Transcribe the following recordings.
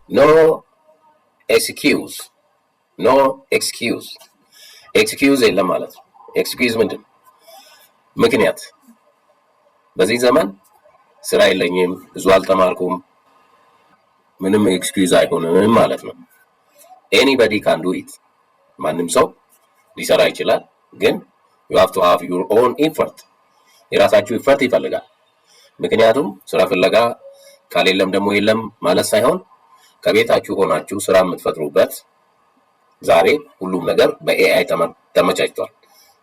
ኖ ኤክስኪውዝ ኖ ኤክስኪውዝ ኤክስኪውዝ የለም ማለት ነው። ኤክስኪውዝ ምንድን ነው? ምክንያት። በዚህ ዘመን ስራ የለኝም፣ ብዙ አልተማርኩም፣ ምንም ኤክስኪውዝ አይሆንም ማለት ነው። ኤኒባዲ ካን ዱ ኢት፣ ማንም ሰው ሊሰራ ይችላል። ግን you have to have your own effort፣ የራሳችሁ ኢፈርት ይፈልጋል። ምክንያቱም ስራ ፍለጋ ካሌለም ደግሞ የለም ማለት ሳይሆን ከቤታችሁ ሆናችሁ ስራ የምትፈጥሩበት ዛሬ ሁሉም ነገር በኤአይ ተመቻችቷል።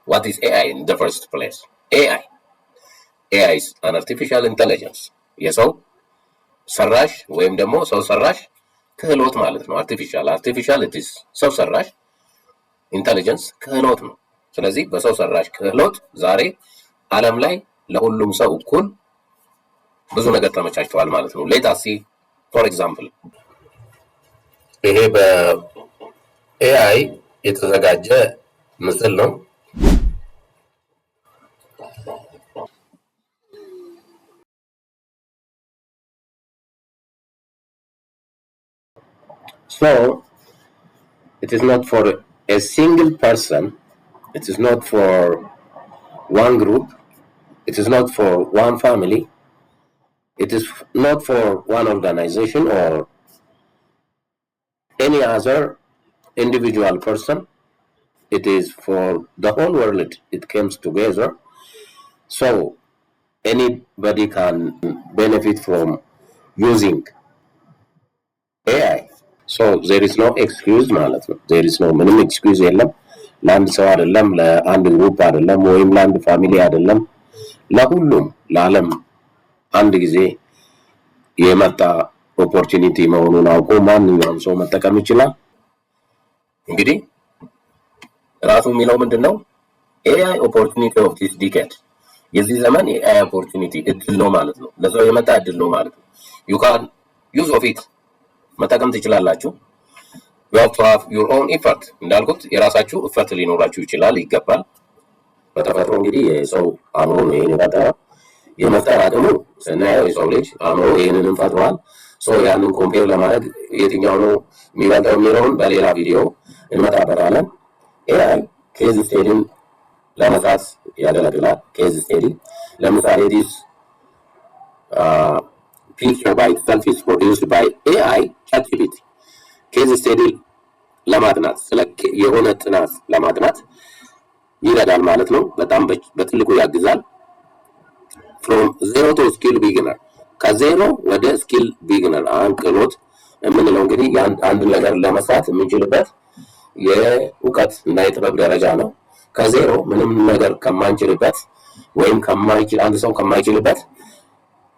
what is AI in the first place? AI is an artificial intelligence፣ የሰው ሰራሽ ወይም ደግሞ ሰው ሰራሽ ክህሎት ማለት ነው። artificial it is ሰው ሰራሽ ኢንተለጀንስ ክህሎት ነው። ስለዚህ በሰው ሰራሽ ክህሎት ዛሬ ዓለም ላይ ለሁሉም ሰው እኩል ብዙ ነገር ተመቻችቷል ማለት ነው። ሌት አስ ሲ ፎር ኤግዛምፕል ይሄ በኤአይ የተዘጋጀ ምስል ነው። So it is not for a single person, it is not for one group, it is not for one family, it is not for one organization or any other individual person. It is for the whole world. It comes together, so anybody can benefit from using AI. So there is no excuse ማለት ነው። there is no ምንም excuse የለም። ለአንድ ሰው አይደለም፣ ለአንድ ግሩፕ አይደለም፣ ወይም ለአንድ ፋሚሊ አይደለም፣ ለሁሉም ለዓለም አንድ ጊዜ የመጣ ኦፖርቹኒቲ መሆኑን አውቆ ማንኛውም ሰው መጠቀም ይችላል። እንግዲህ ራሱ የሚለው ምንድነው? ኤአይ ኦፖርቹኒቲ ኦፍ ዲስ ዲኬድ፣ የዚህ ዘመን የኤአይ ኦፖርቹኒቲ እድል ነው ማለት ነው። ለሰው የመጣ እድል ነው ማለት ነው። you can use of it፣ መጠቀም ትችላላችሁ። you have to have your own effort፣ እንዳልኩት የራሳችሁ effort ሊኖራችሁ ይችላል ይገባል። በተፈጥሮ እንግዲህ የሰው አእምሮ ነው የፈጠረው። የመፍጠር አቅሙ ስናየው የሰው ልጅ አእምሮ ይህንንም ፈጥሯል። ያንን ኮምፔር ለማድረግ የትኛው ነው የሚበልጠው የሚለውን በሌላ ቪዲዮ እንመጣበታለን። ኤአይ ኬዝ ስቴዲን ለመስራት ያገለግላል። ኬዝ ስቴዲ ለምሳሌ ዲስ picture by itself is produced by AI ChatGPT። ኬዝ ስቴዲ ለማጥናት ስለ የሆነ ጥናት ለማጥናት ይረዳል ማለት ነው። በጣም በትልቁ ያግዛል። from zero to skill beginner፣ ከዜሮ ወደ ስኪል ቢግነር አንክሎት የምንለው እንግዲህ አንድ ነገር ለመስራት የምንችልበት የእውቀት እና የጥበብ ደረጃ ነው። ከዜሮ ምንም ነገር ከማንችልበት ወይም ከማይችል አንድ ሰው ከማይችልበት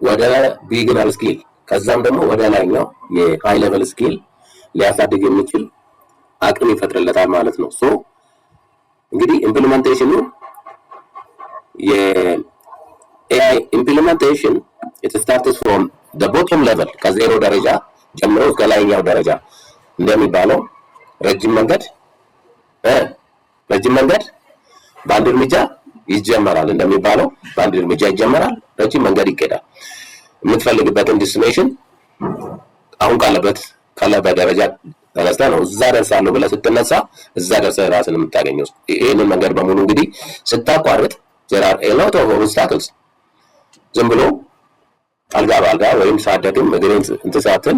ወደ ቢግነር ስኪል ከዛም ደግሞ ወደ ላይኛው የሃይ ሌቨል ስኪል ሊያሳድግ የሚችል አቅም ይፈጥርለታል ማለት ነው። እንግዲህ ኢምፕሊሜንቴሽኑ የኤአይ ኢምፕሊሜንቴሽን it starts from the bottom level፣ ከዜሮ ደረጃ ጀምሮ እስከ ላይኛው ደረጃ እንደሚባለው ረጅም መንገድ በአንድ እርምጃ ይጀመራል እንደሚባለው በአንድ እርምጃ ይጀመራል፣ ረጅም መንገድ ይኬዳል። የምትፈልግበትን ዲስቲኔሽን አሁን ካለበት ደረጃ ተነስተህ ነው እዛ ደርሳለሁ ብለህ ስትነሳ እዛ ደርሰህ ራስን የምታገኘው። ይሄንን መንገድ በሙሉ እንግዲህ ስታቋርጥ there are a lot of obstacles። ዝም ብሎ አልጋ በአልጋ ወይም ሳደግም እግሬን እንትሳትን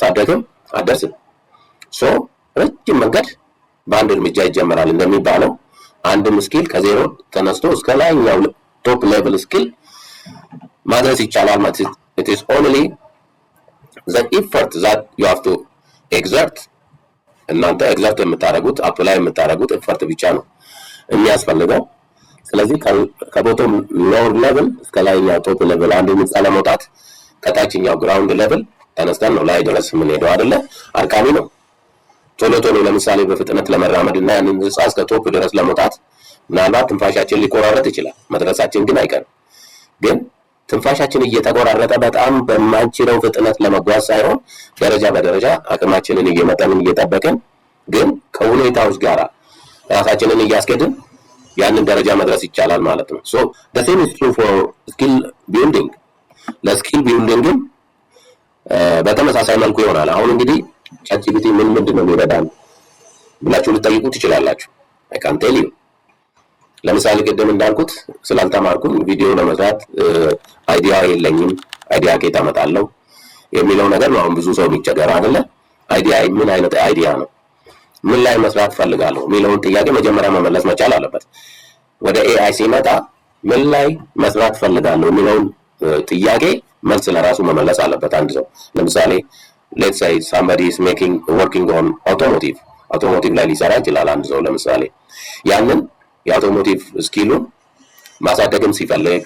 ሳደግም አደርስም። ረጅም መንገድ በአንድ እርምጃ ይጀመራል እንደሚባለው አንድም ስኪል ከዜሮ ተነስቶ እስከ ላይኛው ቶፕ ሌቭል ስኪል ማድረስ ይቻላል ማለት ነው። it is only the effort that you have to exert። እናንተ ኤግዘርት የምታደርጉት አፕላይ የምታደርጉት ኤፈርት ብቻ ነው የሚያስፈልገው። ስለዚህ ከቦቶም ሎወር ሌቭል እስከ ላይኛው ቶፕ ሌቭል አንድ ህንጻ ለመውጣት ከታችኛው ግራውንድ ሌቭል ተነስተን ነው ላይ ድረስ የምንሄደው አይደለ? አድካሚ ነው። ቶሎ ለምሳሌ በፍጥነት ለመራመድ እና ያንን ህንጻ እስከ ቶፕ ድረስ ለመውጣት ምናልባት ትንፋሻችን ሊቆራረጥ ይችላል። መድረሳችን ግን አይቀርም። ግን ትንፋሻችን እየተቆራረጠ በጣም በማንችለው ፍጥነት ለመጓዝ ሳይሆን ደረጃ በደረጃ አቅማችንን እየጠበቅን ግን ከሁኔታዎች ጋር ራሳችንን እያስኬድን ያንን ደረጃ መድረስ ይቻላል ማለት ነው። the same is true for skill building። ለስኪል ቢልዲንግም በተመሳሳይ መልኩ ይሆናል። አሁን እንግዲህ ቻትጂፒቲ ምንድን ነው የሚረዳን ብላችሁ ልትጠይቁ ትችላላችሁ። አይ ካን ቴል ዩ። ለምሳሌ ቅድም እንዳልኩት ስላልተማርኩኝ ቪዲዮ ለመስራት አይዲያ የለኝም፣ አይዲያ ከየት አመጣለሁ የሚለው ነገር ነው አሁን ብዙ ሰው የሚቸገረው አይደለ? አይዲያ ምን አይነት አይዲያ ነው? ምን ላይ መስራት ፈልጋለሁ የሚለውን ጥያቄ መጀመሪያ መመለስ መቻል አለበት። ወደ ኤአይ ሲመጣ ምን ላይ መስራት ፈልጋለሁ የሚለውን ጥያቄ መልስ ለራሱ መመለስ አለበት አንድ ሰው። ለምሳሌ ሌትስ ሴይ somebody is working on አውቶሞቲቭ ላይ ሊሰራ ይችላል አንድ ሰው። ለምሳሌ ያንን የአውቶሞቲቭ ስኪሉን ማሳደግም ሲፈልግ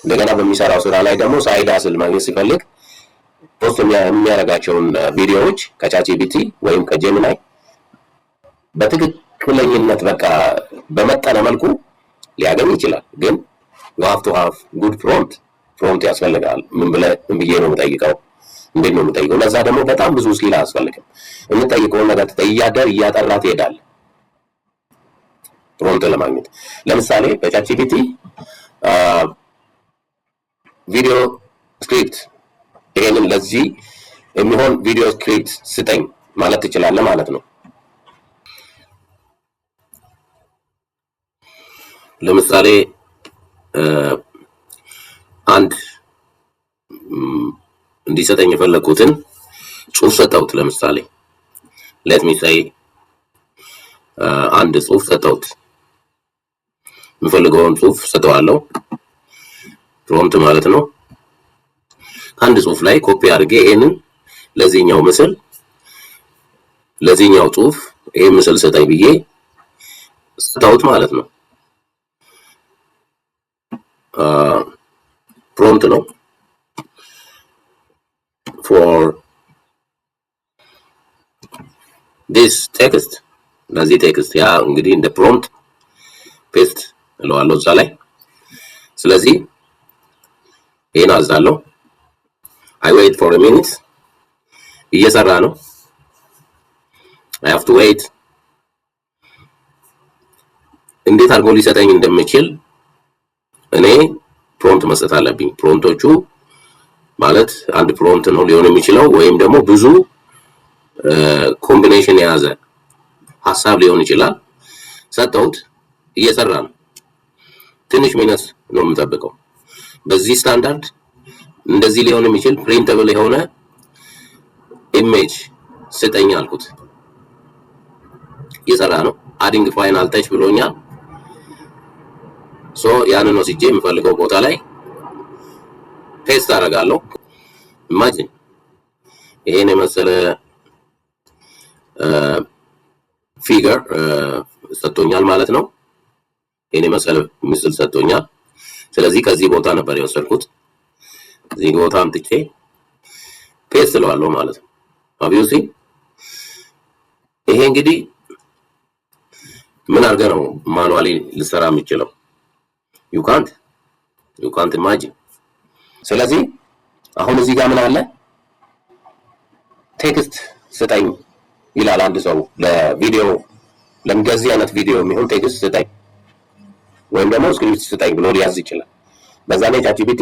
እንደገና በሚሰራው ስራ ላይ ደግሞ ሳይድ ሃስል ማግኘት ሲፈልግ ፖስት የሚያደርጋቸውን ቪዲዮዎች ከቻትጂፒቲ ወይም ከጄሚናይ በትክክለኝነት በቃ በመጠነ መልኩ ሊያገኝ ይችላል። ግን you have to have good prompt ያስፈልጋል። ምን ብዬ ነው የምጠይቀው? እንዴት ነው የምጠይቀው? ለዛ ደግሞ በጣም ብዙ ስኪል አያስፈልግም። የምጠይቀውን ነገር እያጠራ ትሄዳለህ ፕሮምፕት ለማግኘት። ለምሳሌ በቻትጂፒቲ ቪዲዮ ስክሪፕት ይሄንን ለዚህ የሚሆን ቪዲዮ ስክሪፕት ስጠኝ ማለት ትችላለህ ማለት ነው። ለምሳሌ አንድ እንዲሰጠኝ የፈለኩትን ጽሁፍ ሰጠሁት። ለምሳሌ let me say አንድ ጽሁፍ ሰጠሁት። የምፈልገውን ጽሁፍ ሰጠዋለሁ፣ ፕሮምፕት ማለት ነው። አንድ ጽሁፍ ላይ ኮፒ አድርጌ ይሄንን ለዚህኛው ምስል ለዚህኛው ጽሁፍ ይሄ ምስል ሰጠኝ ብዬ ሰጠሁት ማለት ነው። ፕሮምፕት ነው for this text። ለዚህ ቴክስት ያ እንግዲህ እንደ ፕሮምፕት ፔስት እለዋለሁ እዛ ላይ። ስለዚህ ይሄን አዛለሁ። I wait for a minute። እየሰራ ነው። I have to wait። እንዴት አድርጎ ሊሰጠኝ እንደምችል እኔ ፕሮምፕት መስጠት አለብኝ። ፕሮምፕቶቹ ማለት አንድ ፕሮምፕት ነው ሊሆን የሚችለው ወይም ደግሞ ብዙ ኮምቢኔሽን የያዘ ሐሳብ ሊሆን ይችላል። ሰጠሁት፣ እየሰራ ነው። ትንሽ ሚኒት ነው የምጠብቀው። በዚህ ስታንዳርድ እንደዚህ ሊሆን የሚችል ፕሪንተብል የሆነ ኢሜጅ ስጠኝ አልኩት። እየሰራ ነው። አዲንግ ፋይናል ታች ብሎኛል። ሶ ያንን ወስጄ የምፈልገው ቦታ ላይ ፔስት አደርጋለሁ። ኢማጂን ይሄን የመሰለ ፊገር ሰጥቶኛል ማለት ነው። ይሄን የመሰለ ምስል ሰጥቶኛል። ስለዚህ ከዚህ ቦታ ነበር የወሰድኩት። እዚህ ቦታ አምጥቼ ፔስት እለዋለሁ ማለት ነው። አብዩሲ ይሄ እንግዲህ ምን አድርገህ ነው ማኑዋሊ ልሰራ የምችለው? you can't imagine። ስለዚህ አሁን እዚህ ጋር ምን አለ? ቴክስት ስጠኝ ይላል አንድ ሰው ለቪዲዮ ለእንደዚህ አይነት ቪዲዮ የሚሆን ቴክስት ስጠኝ ወይም ደግሞ ስክሪፕት ስጠኝ ብሎ ሊያዝ ይችላል። በዛ ላይ ቻትጂፒቲ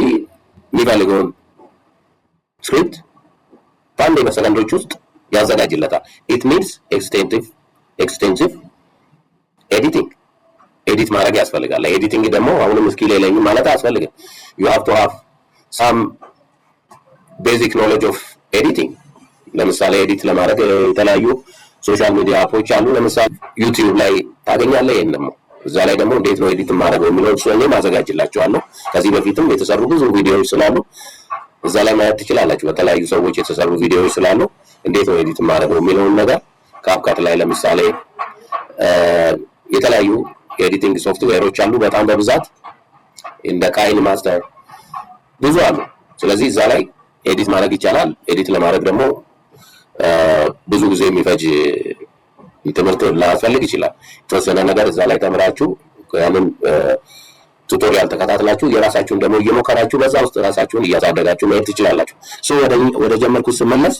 የሚፈልገውን ስክሪፕት በአንድ በሰከንዶች ውስጥ ያዘጋጅለታል። it needs extensive editing። ኤዲት ማድረግ ያስፈልጋል። ኤዲቲንግ ደግሞ አሁንም ስኪል የለኝም ማለት አያስፈልግም። you have to have some basic knowledge of editing። ለምሳሌ ኤዲት ለማድረግ የተለያዩ ሶሻል ሚዲያ አፖች አሉ። ለምሳሌ ዩቲዩብ ላይ ታገኛለህ። ይሄን ደግሞ እዛ ላይ ደግሞ እንዴት ነው ኤዲት ማድረግ የሚለው እኔ ማዘጋጅላችኋለሁ። ከዚህ በፊትም የተሰሩ ብዙ ቪዲዮዎች ስላሉ እዛ ላይ ማየት ትችላላችሁ። በተለያዩ ሰዎች የተሰሩ ቪዲዮዎች ስላሉ እንዴት ነው ኤዲት ማድረግ የሚለውን ነገር ካፕካት ላይ ለምሳሌ የተለያዩ የኤዲቲንግ ሶፍትዌሮች አሉ በጣም በብዛት እንደ ካይን ማስተር ብዙ አሉ። ስለዚህ እዛ ላይ ኤዲት ማድረግ ይቻላል። ኤዲት ለማድረግ ደግሞ ብዙ ጊዜ የሚፈጅ ትምህርት ላያስፈልግ ይችላል። የተወሰነ ነገር እዛ ላይ ተምራችሁ ያንን ቱቶሪያል ተከታትላችሁ የራሳችሁን ደግሞ እየሞከራችሁ በዛ ውስጥ ራሳችሁን እያሳደጋችሁ መሄድ ትችላላችሁ። ወደ ጀመርኩት ስመለስ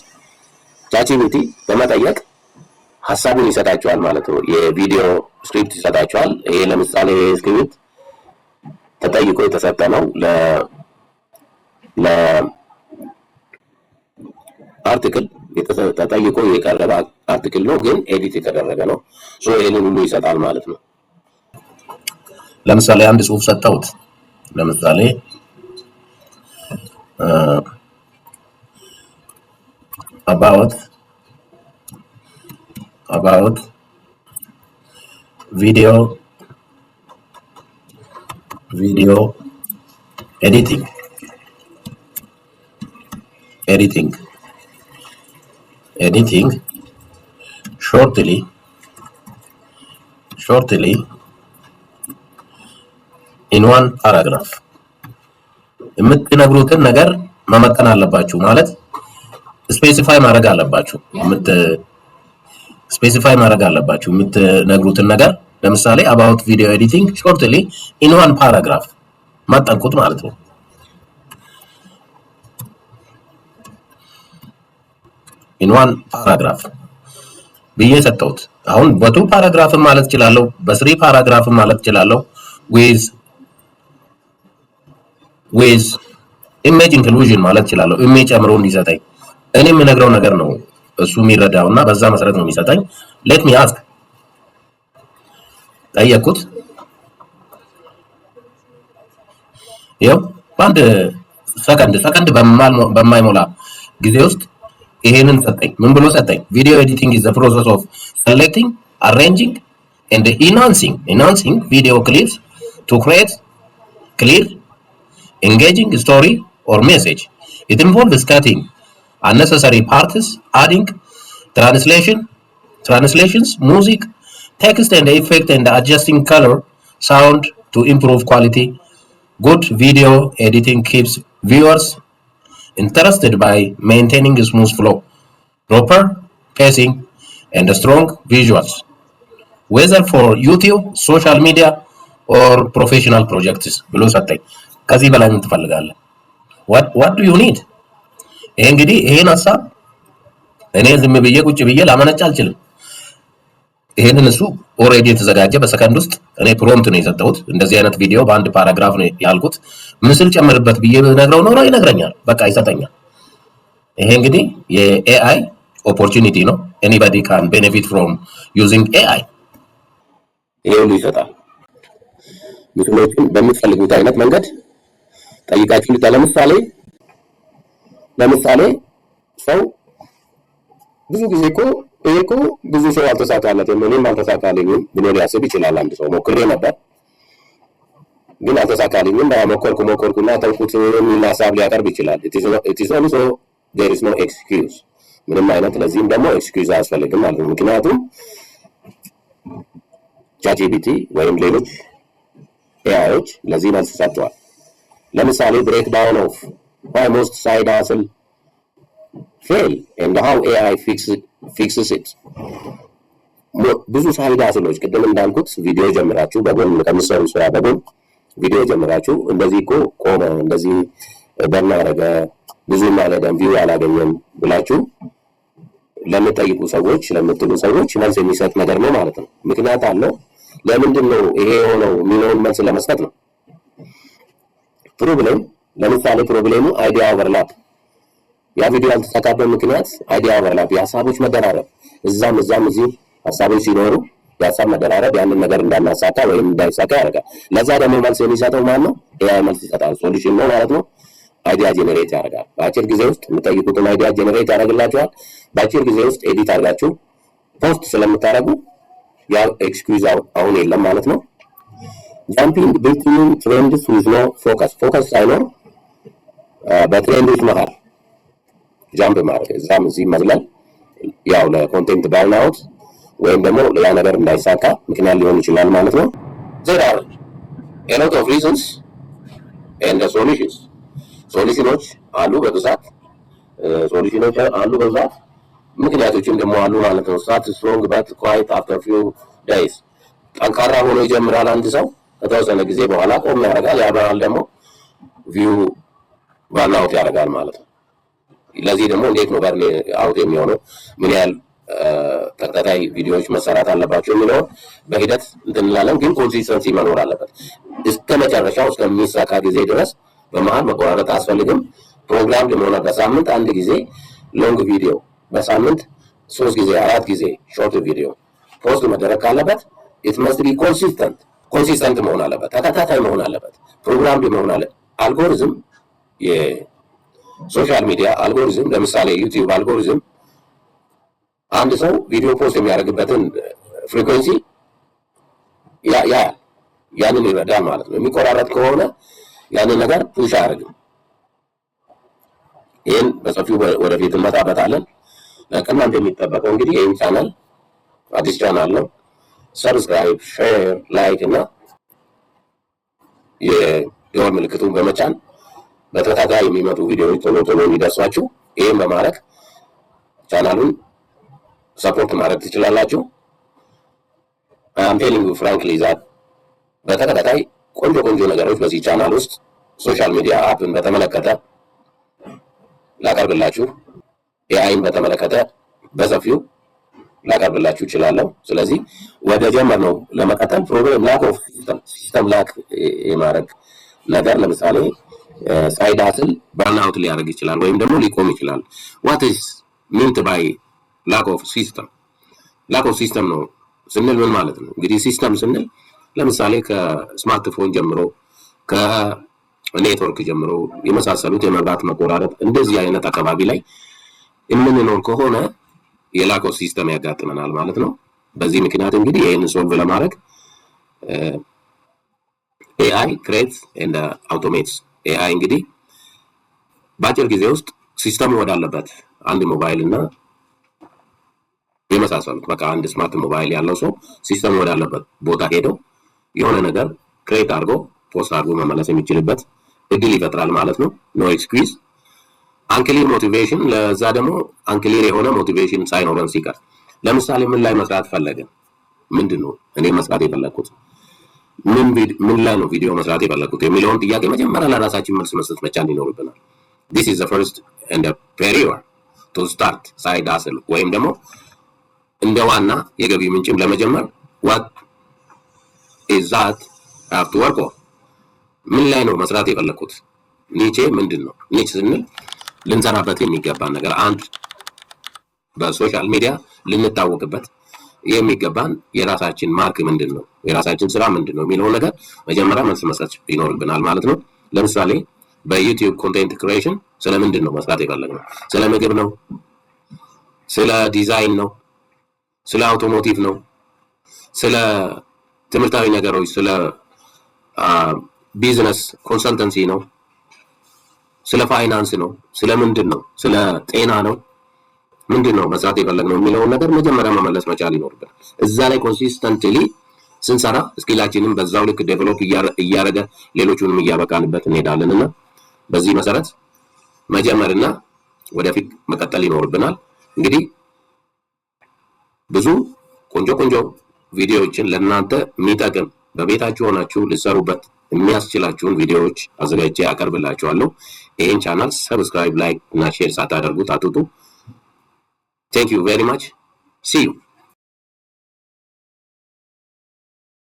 ቻትጂፒቲ በመጠየቅ ሐሳቡን ይሰጣችኋል ማለት ነው። የቪዲዮ ስክሪፕት ይሰጣችኋል። ይሄ ለምሳሌ ስክሪፕት ተጠይቆ የተሰጠ ነው አርቲክል ተጠይቆ የቀረበ አርቲክል ነው፣ ግን ኤዲት የተደረገ ነው። ሶ ይሄንን ሁሉ ይሰጣል ማለት ነው። ለምሳሌ አንድ ጽሁፍ ሰጠሁት። ለምሳሌ about video editing shortly in one paragraph የምትነግሩትን ነገር መመጠን አለባችሁ ማለት ስፔሲፋይ ማድረግ አለባችሁ። የምትነግሩትን ነገር ለምሳሌ about video editing shortly in one paragraph ማጠንቁት ማለት ነው። in one paragraph ብዬ ሰጠሁት። አሁን በቱ ፓራግራፍ ማለት ይችላል፣ በስሪ ፓራግራፍ ማለት ይችላል with image inclusion ማለት ይችላል። ኢሜጅ አምሮ እንዲሰጠኝ እኔ የምነግረው ነገር ነው እሱ የሚረዳውና በዛ መሰረት ነው የሚሰጠኝ። let me ask ጠየቁት። ይኸው በአንድ ሰከንድ በማይሞላ ጊዜ ውስጥ ይሄንን ሰጠኝ። ምን ብሎ ሰጠኝ? video editing is the process of selecting, arranging and enhancing video clips to create clear, engaging story or message. It involves cutting unnecessary parts, adding translations, music, text and effect, and adjusting color, sound to improve quality. Good video editing keeps viewers interested by maintaining a smooth flow, proper pacing, and strong visuals, whether for YouTube, social media, or professional projects. ብሎ ሰጠኝ። ከዚህ በላይ ምን ትፈልጋለህ? what do you need? ይሄ እንግዲህ ይሄን ሐሳብ እኔ ዝም ብዬ ቁጭ ብዬ ላመነጭ አልችልም። ይሄንን እሱ ኦሬዲ የተዘጋጀ በሰከንድ ውስጥ እኔ ፕሮምፕት ነው የሰጠሁት። እንደዚህ አይነት ቪዲዮ በአንድ ፓራግራፍ ነው ያልኩት፣ ምስል ጨምርበት ብዬ ነግረው ነው ይነግረኛል፣ በቃ ይሰጠኛል። ይሄ እንግዲህ የኤአይ ኦፖርቹኒቲ ነው። anybody can benefit from using AI። ይሄን ይሰጣል። ምስሎችን በምትፈልጉት አይነት መንገድ ጠይቃችሁ ለምሳሌ ሰው ብዙ ጊዜ እኮ ብዙ ሰው አልተሳካለትም፣ እኔም አልተሳካልኝም ብሎ ሊያስብ ይችላል። አንድ ሰው ሞክሬ ነበር ግን አልተሳካልኝም፣ ሞከርኩና ተውኩት የሚል ሀሳብ ሊያቀርብ ይችላል። it is also there is no excuse። ምንም አይነት ለዚህም ደግሞ ኤክስኪውዝ አያስፈልግም ማለት ነው። ምክንያቱም ChatGPT ወይም ሌሎች ኤአይዎች ለዚህ መልስ ሰጥተዋል። ለምሳሌ breakdown of why most side hustle fail and how AI fixes it። ብዙ ሳይድ ሀስሎች ቅድም እንዳልኩት ቪዲዮ ጀምራችሁ በጎን ከምትሰሩ ስራ በጎን ቪዲዮ ጀምራችሁ እንደዚህ እኮ ቆመ፣ እንደዚህ በርና አደረገ፣ ብዙም አልሄደም፣ ቪው አላገኘም ብላችሁ ለምትጠይቁ ሰዎች ለምትሉ ሰዎች መልስ የሚሰጥ ነገር ነው ማለት ነው። ምክንያት አለው። ለምንድን ነው ይሄ የሆነው የሚለውን መልስ ለመስጠት ነው። ፕሮብሌም ለምሳሌ ፕሮብሌሙ አይዲያ ኦቨርላፕ፣ ያ ቪዲዮ ያልተሳካበት ምክንያት አይዲያ ኦቨርላፕ፣ የሀሳቦች መደራረብ፣ እዛም እዚህ ሀሳቦች ሲኖሩ የሀሳብ መደራረብ ያንን ነገር እንዳናሳካ ወይም እንዳይሳካ ያደርጋል። ለዛ ደግሞ መልስ የሚሰጠው ማን ነው? ኤአይ መልስ ይሰጣል። ሶሉሽን ነው ማለት ነው። አይዲያ ጄኔሬት ያደርጋል። በአጭር ጊዜ ውስጥ የምጠይቁትን አይዲያ ጄኔሬት ያደርግላችኋል። በአጭር ጊዜ ውስጥ ኤዲት አድርጋችሁ ፖስት ስለምታደርጉ ያ ኤክስኪውዝ አሁን የለም ማለት ነው። ጃምፒንግ ቢትዊን ትሬንድስ ዊዝ ኖ ፎከስ ሳይኖር በትሬንዶች መሃል ጃምፕ ማድረግ እዛም እዚህ መዝለል ያው ለኮንቴንት ባርናውት ወይም ደግሞ ሌላ ነገር እንዳይሳካ ምክንያት ሊሆን ይችላል ማለት ነው። there are a lot of reasons and the ሶሉሽኖች አሉ በብዛት ምክንያቶችም ደግሞ አሉ ማለት ነው። start strong but quite after few days ጠንካራ ሆኖ ይጀምራል አንድ ሰው፣ ከተወሰነ ጊዜ በኋላ ቆም ያደርጋል። ያ በኋላ ደግሞ ቪው ባርናውት ያደርጋል ማለት ነው። ለዚህ ደግሞ እንዴት ነው በርን አውት የሚሆነው፣ ምን ያህል ተከታታይ ቪዲዮዎች መሰራት አለባቸው የሚለው በሂደት እንላለን። ግን ኮንሲስተንሲ መኖር አለበት እስከ መጨረሻው እስከሚሳካ ጊዜ ድረስ በመሃል መቆራረጥ አያስፈልግም። ፕሮግራም ለሆነ በሳምንት አንድ ጊዜ ሎንግ ቪዲዮ በሳምንት 3 ጊዜ 4 ጊዜ ሾርት ቪዲዮ ፖስት መደረግ ካለበት it must be ኮንሲስተንት መሆን አለበት፣ ተከታታይ መሆን አለበት፣ ፕሮግራም መሆን አለ። አልጎሪዝም የሶሻል ሚዲያ አልጎሪዝም ለምሳሌ ዩቲዩብ አልጎሪዝም አንድ ሰው ቪዲዮ ፖስት የሚያደርግበትን ፍሪኩዌንሲ ያንን ይረዳል ማለት ነው። የሚቆራረጥ ከሆነ ያንን ነገር ፑሽ አያደርግም። ይህን በሰፊው ወደፊት እንመጣበታለን። ከእናንተ የሚጠበቀው እንግዲህ ይህን ቻናል አዲስ ቻናል ነው፣ ሰብስክራይብ፣ ሼር፣ ላይክ እና የደወል ምልክቱን በመጫን በተከታታይ የሚመጡ ቪዲዮዎች ቶሎ ቶሎ እንዲደርሷችሁ ይህን በማድረግ ቻናሉን ሰፖርት ማድረግ ትችላላችሁ። I'm telling you frankly that በተከታታይ ቆንጆ ነገሮች በዚህ ቻናል ውስጥ ሶሻል ሚዲያ አፕን በተመለከተ ላቀርብላችሁ፣ ኤአይን በተመለከተ በሰፊው ላቀርብላችሁ እችላለሁ። ስለዚህ ወደ ጀመርነው ለመቀጠል ፕሮግራም ላክ ኦፍ ሲስተም ላክ የማድረግ ነገር ለምሳሌ ሳይድ ሃስል በርንአውት ሊያደርግ ይችላል ወይም ደግሞ ሊቆም ይችላል። what is meant by lack of system? lack of system ነው ስንል ምን ማለት ነው? እንግዲህ ሲስተም ስንል ለምሳሌ ከስማርትፎን ጀምሮ ከኔትወርክ ጀምሮ የመሳሰሉት የመብራት መቆራረጥ እንደዚህ አይነት አካባቢ ላይ የምንኖር ከሆነ የላክ ኦፍ ሲስተም ያጋጥመናል ማለት ነው። በዚህ ምክንያት እንግዲህ ይሄንን ሶልቭ ለማድረግ ኤአይ ክሬትስ ኤንድ አውቶሜትስ። ኤአይ እንግዲህ በአጭር ጊዜ ውስጥ ሲስተሙ ወዳለበት አንድ ሞባይል እና የመሳሰሉት በቃ አንድ ስማርት ሞባይል ያለው ሰው ሲስተሙ ወዳለበት ቦታ ሄደው የሆነ ነገር ክሬት አድርጎ ፖስት አድርጎ መመለስ የሚችልበት እድል ይፈጥራል ማለት ነው። ኖ ኤክስኪውዝ። አንክሊር ሞቲቬሽን፣ ለዛ ደግሞ አንክሊር የሆነ ሞቲቬሽን ሳይኖረን ሲቀር ለምሳሌ ምን ላይ መስራት ፈለግን? ምንድነው እኔ መስራት የፈለኩት? ምን ላይ ነው ቪዲዮ መስራት የፈለኩት የሚለውን ጥያቄ መጀመሪያ ለራሳችን መልስ መስጠት መቻል ይኖርብናል። this is the first and the period to start side hustle ወይም ደግሞ እንደ ዋና የገቢ ምንጭም ለመጀመር what is that I have to work on? ምን ላይ ነው መስራት የፈለኩት? ኒቼ ምንድነው? ኒች ስንል ልንሰራበት የሚገባን ነገር አንድ በሶሻል ሚዲያ ልንታወቅበት የሚገባን የራሳችን ማርክ ምንድነው፣ የራሳችን ስራ ምንድነው የሚለው ነገር መጀመሪያ መልስ መስጠት ይኖርብናል ማለት ነው። ለምሳሌ በዩቲዩብ ኮንቴንት ክሪኤሽን ስለ ምንድነው መስራት የፈለግነው? ስለ ምግብ ነው? ስለ ዲዛይን ነው? ስለ አውቶሞቲቭ ነው? ስለ ትምህርታዊ ነገሮች፣ ስለ ቢዝነስ ኮንሰልተንሲ ነው? ስለ ፋይናንስ ነው? ስለ ምንድን ነው? ስለ ጤና ነው? ምንድነው መስራት የፈለግነው የሚለውን ነገር መጀመሪያ መመለስ መቻል ይኖርብናል። እዛ ላይ ኮንሲስተንትሊ ስንሰራ ስኪላችንን በዛው ልክ ዴቨሎፕ እያደረገ ሌሎቹንም እያበቃንበት እንሄዳለንና በዚህ መሰረት መጀመርና ወደፊት መቀጠል ይኖርብናል። እንግዲህ ብዙ ቆንጆ ቪዲዮዎችን ለእናንተ የሚጠቅም በቤታችሁ ሆናችሁ ልትሰሩበት የሚያስችላችሁን ቪዲዮዎች አዘጋጅቼ አቀርብላችኋለሁ። ይሄን ቻናል ሰብስክራይብ፣ ላይክ እና ሼር ሳታደርጉት አትውጡ። Thank you very much. See you.